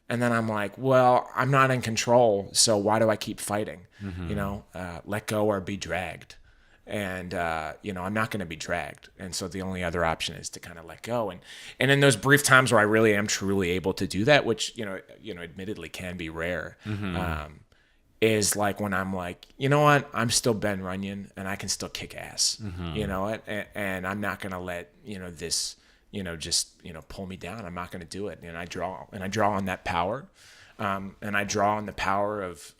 And then I'm like, well, I'm not in control. So why do I keep fighting? Mm-hmm. Let go or be dragged. And, I'm not going to be dragged. And so the only other option is to kind of let go. And in those brief times where I really am truly able to do that, which, admittedly can be rare, mm-hmm. Is like when I'm like, you know what, I'm still Ben Runyan and I can still kick ass, mm-hmm. And I'm not going to let, this, just, pull me down. I'm not going to do it. And I draw on that power. And I draw on the power of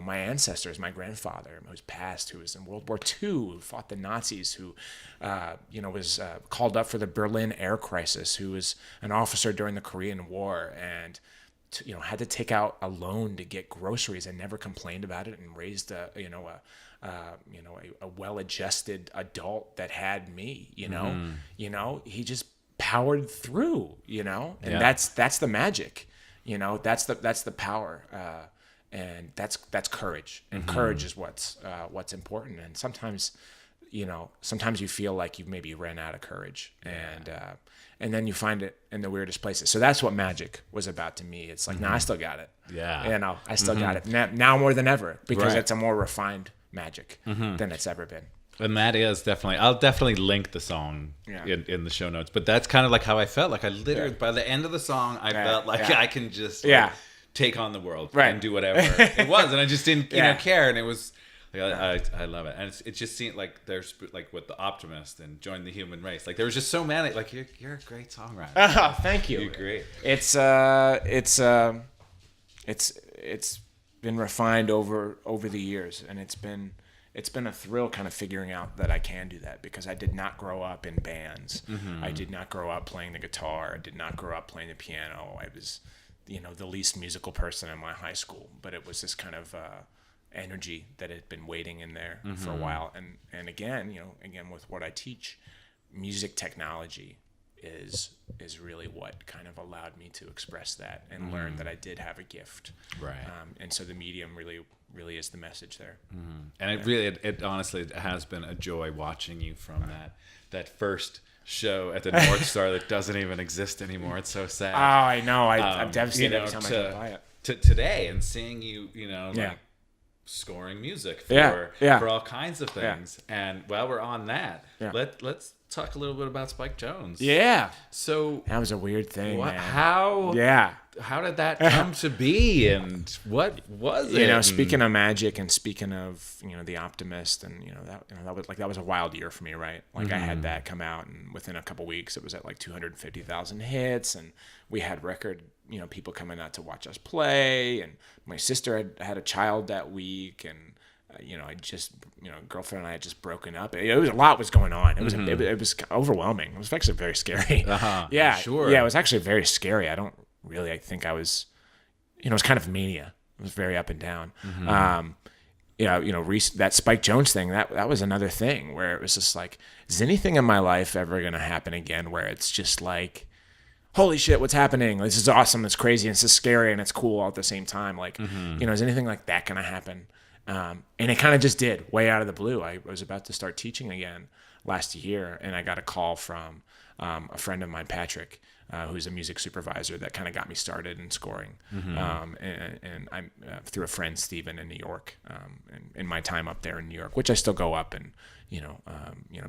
my ancestors, my grandfather who's passed, who was in World War II, who fought the Nazis, who was called up for the Berlin air crisis, who was an officer during the Korean War, and had to take out a loan to get groceries and never complained about it, and raised a well-adjusted adult that had me. He just powered through. And that's the magic. That's the power, and that's courage, and mm-hmm. courage is what's important. And sometimes you feel like you've maybe ran out of courage, and then you find it in the weirdest places. So that's what magic was about to me. It's like, mm-hmm. I still got it. Yeah, I still mm-hmm. got it now more than ever, because it's a more refined magic mm-hmm. than it's ever been. And that is definitely, I'll definitely link the song in the show notes. But that's kind of like how I felt. Like I literally, by the end of the song, I felt like I can just take on the world and do whatever it was, and I just didn't care, and it was. I love it, and it just seemed like there's like with the Optimist and Join the Human Race, like there was just so many. Like you're a great songwriter. Oh, thank you. You're great. It's been refined over the years, and it's been a thrill kind of figuring out that I can do that, because I did not grow up in bands. I did not grow up playing the guitar. I did not grow up playing the piano. I was, the least musical person in my high school, but it was this kind of energy that had been waiting in there for a while. And again, with what I teach, music technology is really what kind of allowed me to express that and learn that I did have a gift. Right. And so the medium really is the message there. And it honestly has been a joy watching you from that first show at the North Star that doesn't even exist anymore. It's so sad. Oh, I know. I'm devastated every time I go by it. To today, and seeing you, like scoring music for all kinds of things. And while we're on that, let's talk a little bit about Spike Jonze. Yeah. So that was a weird thing, man. How did that come to be, and what was it? Speaking of magic, and speaking of the Optimist, and that was a wild year for me, right? Like I had that come out, and within a couple weeks it was at like 250,000 hits, and we had record people coming out to watch us play, and my sister had a child that week, and I just, girlfriend and I had just broken up. It was a lot was going on. It was it was overwhelming. It was actually very scary. Yeah, sure. Yeah, it was actually very scary. I think I was, it was kind of mania. It was very up and down. That Spike Jonze thing, that was another thing where it was just like, is anything in my life ever going to happen again where it's just like, holy shit, what's happening? This is awesome. It's crazy. And it's scary, and it's cool all at the same time. Like, is anything like that going to happen? And it kind of just did, way out of the blue. I was about to start teaching again last year, and I got a call from a friend of mine, Patrick, who's a music supervisor, that kind of got me started in scoring. And I'm through a friend, Steven, in New York, and in my time up there in New York, which I still go up and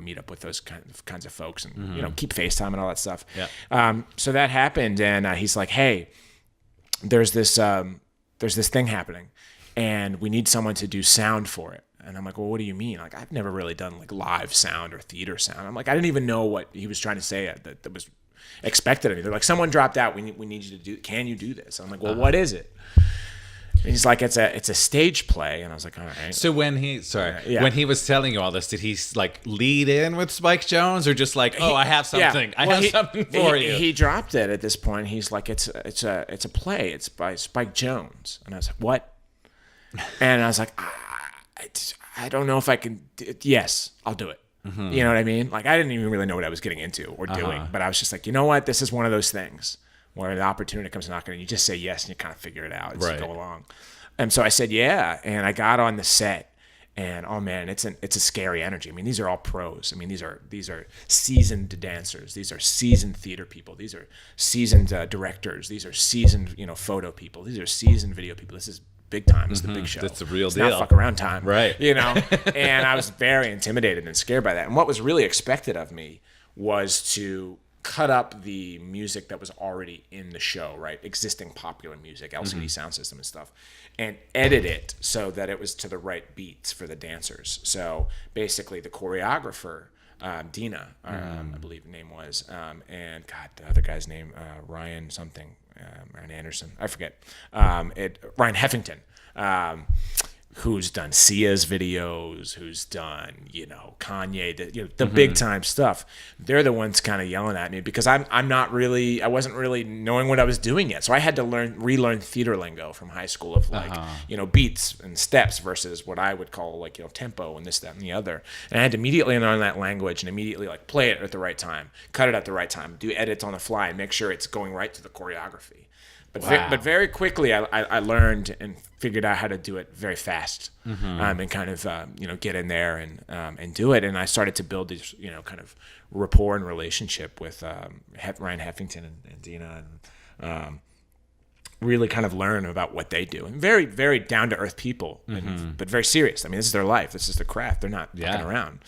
meet up with those kinds of folks, and keep FaceTime and all that stuff. Yeah. So that happened, and he's like, "Hey, there's this thing happening, and we need someone to do sound for it." And I'm like, "Well, what do you mean? Like, I've never really done like live sound or theater sound." I'm like, I didn't even know what he was trying to say that was expected of me. They're like, "Someone dropped out. We need you to do. Can you do this?" I'm like, "Well, what is it?" And he's like, it's a stage play. And I was like, all right. So when he was telling you all this, did he like lead in with Spike Jonze, or just like, I have something, I have something for you? He dropped it at this point. He's like, it's a play. It's by Spike Jonze. And I was like, what? And I was like, I don't know if I can. Yes, I'll do it. You know what I mean? Like, I didn't even really know what I was getting into or doing, but I was just like, you know what? This is one of those things where the opportunity comes knocking, and you just say yes, and you kind of figure it out as you go along. And so I said, yeah, and I got on the set, and oh man, it's a scary energy. I mean, these are all pros. I mean, these are seasoned dancers. These are seasoned theater people. These are seasoned directors. These are seasoned photo people. These are seasoned video people. This is big time. It's the big show. That's the real it's deal. Not fuck around time, right? And I was very intimidated and scared by that. And what was really expected of me was to cut up the music that was already in the show, right? Existing popular music, LCD sound system and stuff, and edit it so that it was to the right beats for the dancers. So basically the choreographer, Dina, I believe the name was, and God, the other guy's name, Ryan something, Ryan Anderson, I forget, Ryan Heffington, who's done Sia's videos, who's done, Kanye, the big time stuff. They're the ones kind of yelling at me because I wasn't really knowing what I was doing yet. So I had to relearn theater lingo from high school of beats and steps versus what I would call tempo and this, that, and the other. And I had to immediately learn that language and immediately play it at the right time, cut it at the right time, do edits on the fly, and make sure it's going right to the choreography. But very quickly, I learned and figured out how to do it very fast, and kind of get in there and do it. And I started to build this kind of rapport and relationship with Ryan Heffington and Dina, and really kind of learn about what they do. And very, very down to earth people, but very serious. I mean, this is their life. This is their craft. They're not fucking around.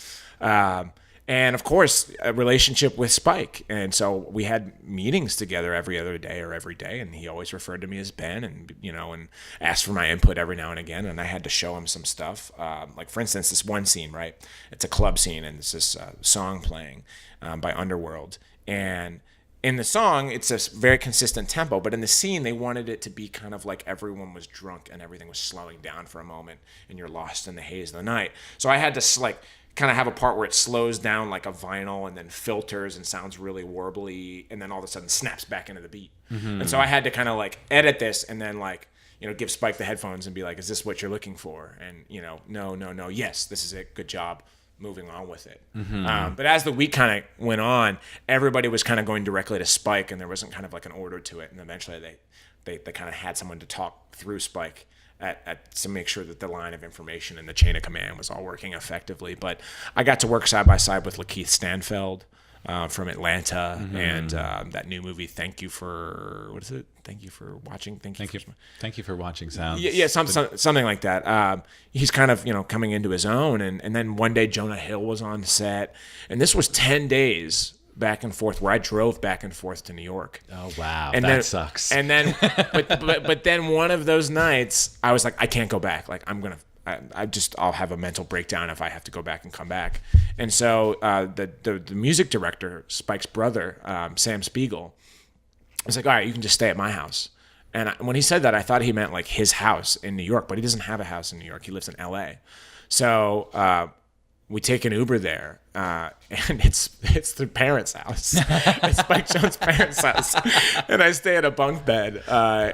And of course, a relationship with Spike. And so we had meetings together every other day or every day. And he always referred to me as Ben and, and asked for my input every now and again. And I had to show him some stuff. Like, for instance, this one scene, right? It's a club scene and it's this song playing by Underworld. And in the song, it's a very consistent tempo. But in the scene, they wanted it to be kind of like everyone was drunk and everything was slowing down for a moment and you're lost in the haze of the night. So I had to, kind of have a part where it slows down like a vinyl and then filters and sounds really warbly and then all of a sudden snaps back into the beat. And so I had to kind of edit this and then give Spike the headphones and be like, is this what you're looking for? And no, yes, this is it, good job, moving on with it. But as the week kind of went on, everybody was kind of going directly to Spike and there wasn't kind of like an order to it. And eventually they kind of had someone to talk through Spike to make sure that the line of information and the chain of command was all working effectively. But I got to work side by side with Lakeith Stanfield from Atlanta and that new movie, Thank You for Watching. Thank you for watching sounds. Yeah, something like that. He's kind of, coming into his own. And then one day Jonah Hill was on set. And this was 10 days back and forth where I drove back and forth to New York. Oh wow, and that sucks. And then, but then one of those nights, I was like, I can't go back. Like I'll have a mental breakdown if I have to go back and come back. And so the music director, Spike's brother, Sam Spiegel, was like, all right, you can just stay at my house. And when he said that, I thought he meant like his house in New York, but he doesn't have a house in New York. He lives in L.A. So we take an Uber there, and it's their parents' house. It's Spike Jonze's parents' house, and I stay at a bunk bed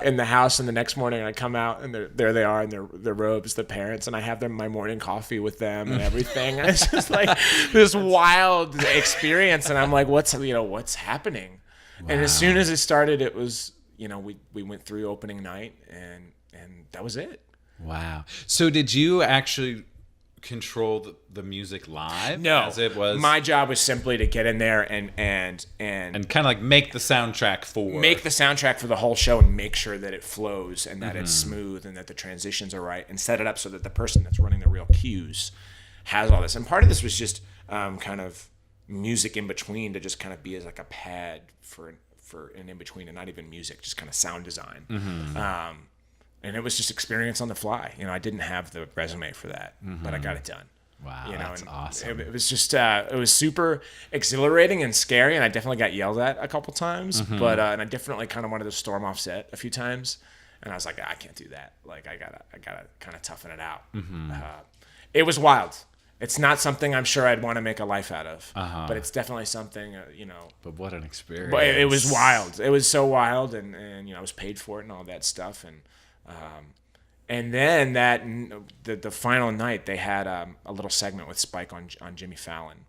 in the house. And the next morning, I come out, and there they are in their robes, the parents, and I have my morning coffee with them and everything. And it's just like this wild experience, and I'm like, what's happening? Wow. And as soon as it started, it was we went through opening night, and that was it. Wow. So did you actually control the music live? No, as it was. My job was simply to get in there and kind of like make the soundtrack for the whole show and make sure that it flows and that it's smooth and that the transitions are right and set it up so that the person that's running the real cues has all this. And part of this was just kind of music in between to just kind of be as like a pad for an in between and not even music, just kind of sound design. And it was just experience on the fly. I didn't have the resume for that, but I got it done. Wow, that's awesome. It was just, it was super exhilarating and scary, and I definitely got yelled at a couple times, but and I definitely kind of wanted to storm off set a few times, and I was like, I can't do that. Like, I gotta kind of toughen it out. It was wild. It's not something I'm sure I'd want to make a life out of, but it's definitely something, But what an experience. But it was wild. It was so wild, and I was paid for it and all that stuff, and then the final night they had a little segment with Spike on Jimmy Fallon,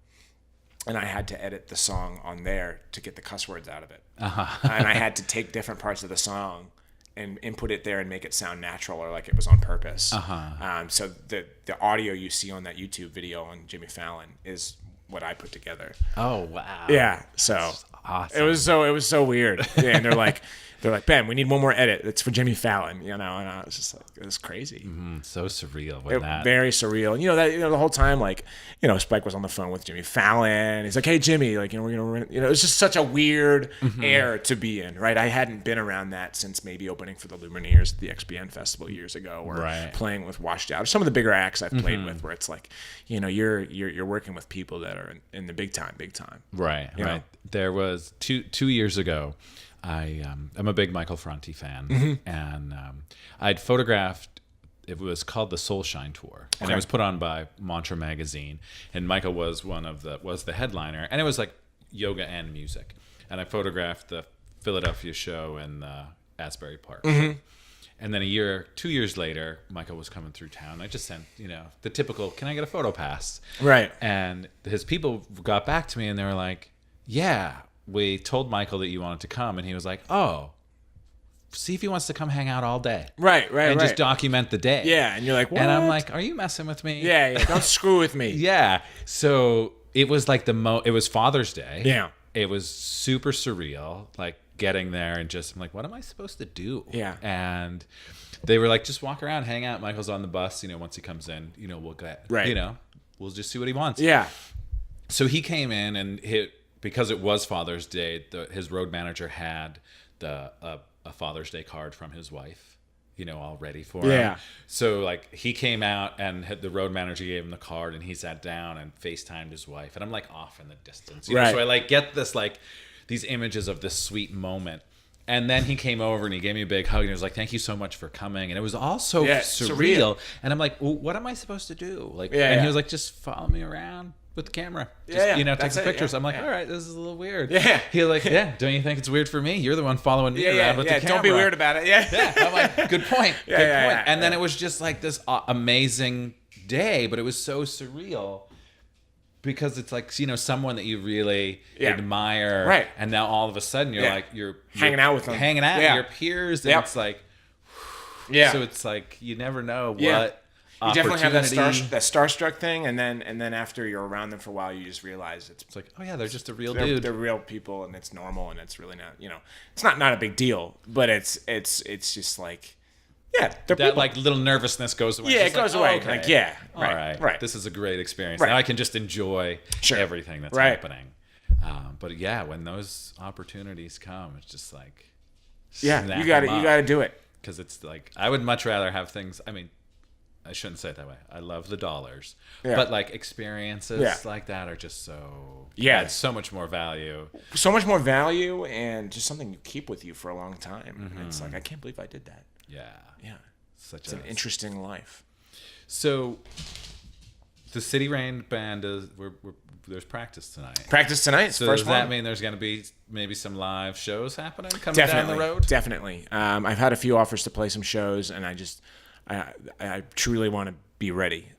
and I had to edit the song on there to get the cuss words out of it, and I had to take different parts of the song and input it there and make it sound natural or like it was on purpose. So the audio you see on that YouTube video on Jimmy Fallon is what I put together. Oh wow! Yeah, so awesome. It was so weird. Yeah, and they're like, Ben, we need one more edit. It's for Jimmy Fallon, and I was just like, it was crazy. So surreal. Very surreal. And the whole time, Spike was on the phone with Jimmy Fallon. He's like, hey Jimmy, we're gonna, it was just such a weird air to be in, right? I hadn't been around that since maybe opening for the Lumineers at the XBN Festival years ago, or playing with Washed Out, or some of the bigger acts I've played with, where it's like, you're working with people that are in the big time. Right. Right. There was two years ago. I'm a big Michael Franti fan, and I'd photographed. It was called the Soulshine Tour, and it was put on by Mantra Magazine, and Michael was was the headliner, and it was like yoga and music, and I photographed the Philadelphia show and the Asbury Park. And then 2 years later, Michael was coming through town. I just sent, the typical, can I get a photo pass? Right. And his people got back to me, and they were like, yeah, we told Michael that you wanted to come, and he was like, oh, see if he wants to come hang out all day. Right. And just document the day. Yeah, and you're like, what? And I'm like, are you messing with me? Yeah, don't screw with me. Yeah. So it was like it was Father's Day. Yeah. It was super surreal, like getting there and just, I'm like, what am I supposed to do? Yeah. And they were like, just walk around, hang out. Michael's on the bus, once he comes in, we'll get, we'll just see what he wants. Yeah. So he came in and because it was Father's Day, his road manager had a Father's Day card from his wife, all ready for him. So like he came out and the road manager gave him the card and he sat down and FaceTimed his wife. And I'm like off in the distance. So I like get this like these images of this sweet moment. And then he came over and he gave me a big hug and he was like, "Thank you so much for coming." And it was all so surreal. And I'm like, "Well, what am I supposed to do?" Like, and he was like, "Just follow me around with the camera. Just, take some pictures." I'm like, "All right, this is a little weird." He's like, "Yeah, don't you think it's weird for me? You're the one following me around with the camera. Don't be weird about it." Yeah. I'm like, good point. Good point. And then it was just like this amazing day, but it was so surreal. Because it's like, someone that you really admire. Right. And now all of a sudden you're hanging out with them. Hanging out with your peers. And it's like, so it's like, you never know what you definitely have that starstruck thing. And then after you're around them for a while, you just realize it's like, oh yeah, they're just a real dude. They're real people and it's normal and it's really not, it's not a big deal, but it's just like, that people. Like little nervousness goes away. Yeah, it goes away. Okay. Like, all right. This is a great experience. Now I can just enjoy everything that's happening. But when those opportunities come, it's just like, you got to do it. Because it's like, I would much rather have things. I mean, I shouldn't say it that way. I love the dollars, but like experiences like that are just so add so much more value. So much more value, and just something you keep with you for a long time. And it's like, I can't believe I did that. Yeah. It's an interesting life. So, the City Rain band there's practice tonight. Practice tonight. So does that mean there's going to be maybe some live shows happening coming down the road? Definitely. I've had a few offers to play some shows, and I truly want to be ready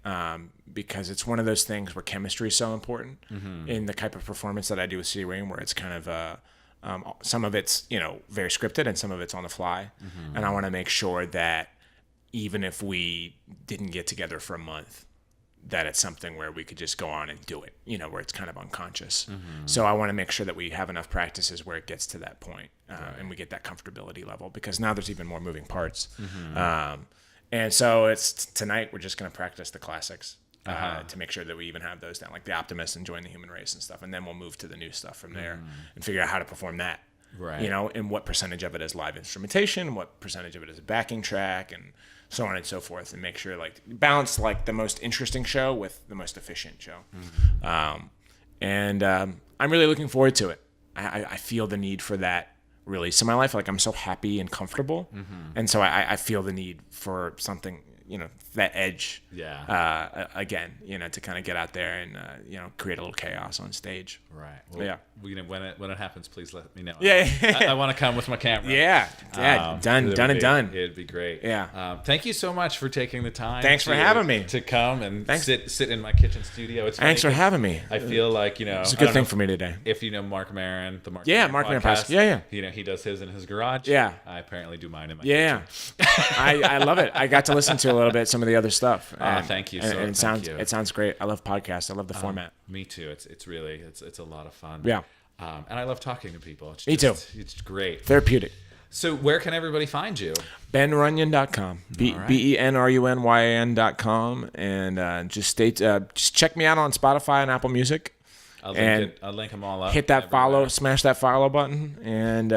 because it's one of those things where chemistry is so important in the type of performance that I do with City Rain, where it's kind of some of it's very scripted and some of it's on the fly, and I want to make sure that even if we didn't get together for a month, that it's something where we could just go on and do it, where it's kind of unconscious. So I want to make sure that we have enough practices where it gets to that point, and we get that comfortability level, because now there's even more moving parts. And so it's tonight we're just going to practice the classics to make sure that we even have those down, like The Optimist and Join the Human Race and stuff. And then we'll move to the new stuff from there and figure out how to perform that. Right. And what percentage of it is live instrumentation, what percentage of it is a backing track, and so on and so forth, and make sure balance the most interesting show with the most efficient show. And I'm really looking forward to it. I feel the need for that release in my life. Like, I'm so happy and comfortable, and so I feel the need for something, that edge again, to kind of get out there and create a little chaos on stage. Right. Well, when it happens, please let me know. I want to come with my camera. Done. It'd be great. Thank you so much for taking the time. Thanks for having me to come and sit in my kitchen studio. Thanks for having me. I feel like it's a good thing for me today. If Mark Maron, the Mark Maron podcast. He does his in his garage. I apparently do mine in my kitchen. I love it. I got to listen to a little bit some of the other stuff. Thank you. And it sounds great. I love podcasts. I love the format. Me too. It's really it's a lot of fun. Yeah. And I love talking to people. Me too. It's great. Therapeutic. So where can everybody find you? BenRunyan.com. BenRunyan.com. And just check me out on Spotify and Apple Music. I'll link them all up. Hit that follow, smash that follow button, and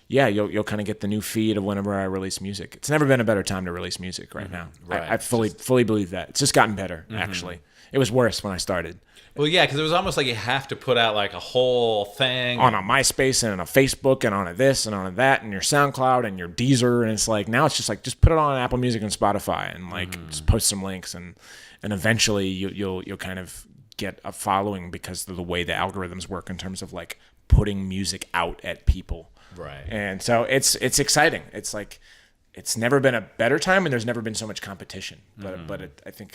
you'll kind of get the new feed of whenever I release music. It's never been a better time to release music right now. Right. I fully believe that. It's just gotten better, actually. It was worse when I started. Well, yeah, because it was almost like you have to put out like a whole thing. On a MySpace and on a Facebook and on a this and on a that and your SoundCloud and your Deezer. And it's like, now it's just like, just put it on Apple Music and Spotify and just post some links. And eventually you'll kind of get a following because of the way the algorithms work in terms of like putting music out at people. Right. And so it's exciting. It's like, it's never been a better time and there's never been so much competition. But I think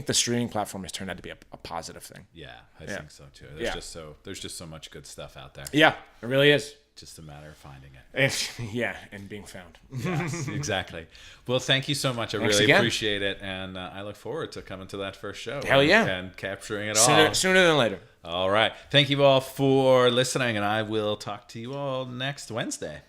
the streaming platform has turned out to be a positive thing. Yeah, I think so too. There's just so much good stuff out there. Yeah, it really is. Just a matter of finding it. And being found. Yes, exactly. Well, thank you so much. I really appreciate it, and I look forward to coming to that first show. Hell yeah. And capturing it all. Sooner than later. All right. Thank you all for listening, and I will talk to you all next Wednesday.